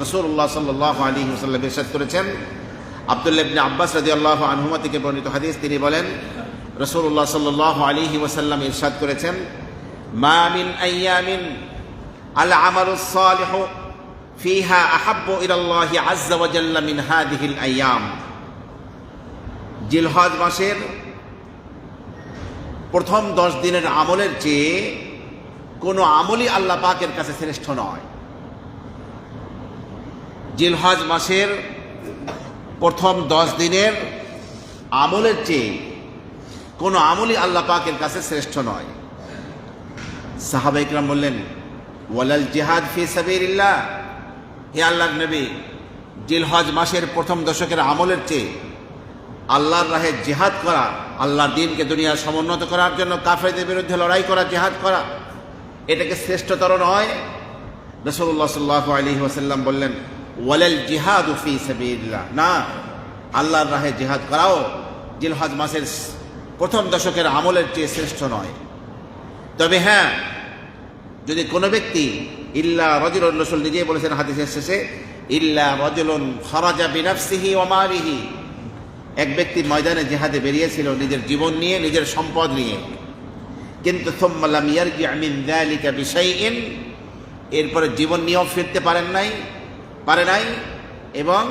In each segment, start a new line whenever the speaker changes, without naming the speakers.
রাসূলুল্লাহ সাল্লাল্লাহু আলাইহি ওয়াসাল্লাম ইরশাদ করেছেন, আব্দুল্লাহ ইবনে আব্বাস রাদিয়াল্লাহু আনহুমা থেকে বর্ণিত হাদিস, তিনি বলেন রাসূলুল্লাহ সাল্লাল্লাহু আলাইহি ওয়াসাল্লাম ইরশাদ করেছেন, মা মিন আইয়ামিন আল আমালুস সালিহু ফিহা আহাব্বু ইলাল্লাহি আযজা ওয়া জাল্লা মিন হাযিহিল আইয়াম। জিলহজ মাসের প্রথম 10 দিনের আমলের চেয়ে কোনো আমলই আল্লাহ পাকের কাছে শ্রেষ্ঠ নয়। জিলহজ মাসের প্রথম 10 দিনের আমলের চেয়ে কোনো আমলই আল্লাহ পাকের কাছে শ্রেষ্ঠ নয়। সাহাবা ইকরাম বললেন, ওয়ালাল জিহাদ ফি সাবিলিল্লাহ, হে আল্লাহর নবী, জিলহজ মাসের প্রথম দশকের আমলের চেয়ে আল্লাহর রাহে জিহাদ করা, আল্লাহর দ্বীনকে দুনিয়ার সমুন্নত করার জন্য কাফেরদের বিরুদ্ধে লড়াই করা, জিহাদ করা, এটাকে শ্রেষ্ঠতর নয়? রাসূলুল্লাহ সাল্লাল্লাহু আলাইহি ওয়াসাল্লাম বললেন, ওয়ালাল জিহাদু ফি সাবিলিল্লাহ, না, আল্লাহর রাহে জিহাদ করাও জিলহজ মাসের প্রথম দশকের আমলের চেয়ে শ্রেষ্ঠ নয়। তবে হ্যাঁ, যদি কোনো ব্যক্তি ইল্লা রাজুলুন, রাসূল নিজেই বলেছেন হাদিসের শেষে, ইল্লা রাজুলুন খারাজা বিনাফসিহি ওয়া মালিহি, এক ব্যক্তি ময়দানে জিহাদে বেরিয়েছিল নিজের জীবন নিয়ে, নিজের সম্পদ নিয়ে, কিন্তু সুম্মা লাম ইয়ারজি' মিন যালিকা বিশাইইন, এরপরে জীবন নিয়েও ফিরতে পারে নাই এবং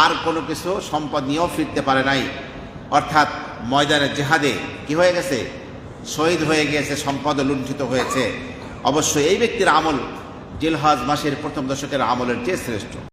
আর কোনো কিছু সম্পদ নিয়েও ফিরতে পারে নাই, অর্থাৎ ময়দানে জিহাদে কি হয়ে গেছে? শহীদ হয়ে গিয়েছে, সম্পদ লুণ্ঠিত হয়েছে। অবশ্যই এই ব্যক্তির আমল জিলহজ মাসের প্রথম দশকের আমলের চেয়ে শ্রেষ্ঠ।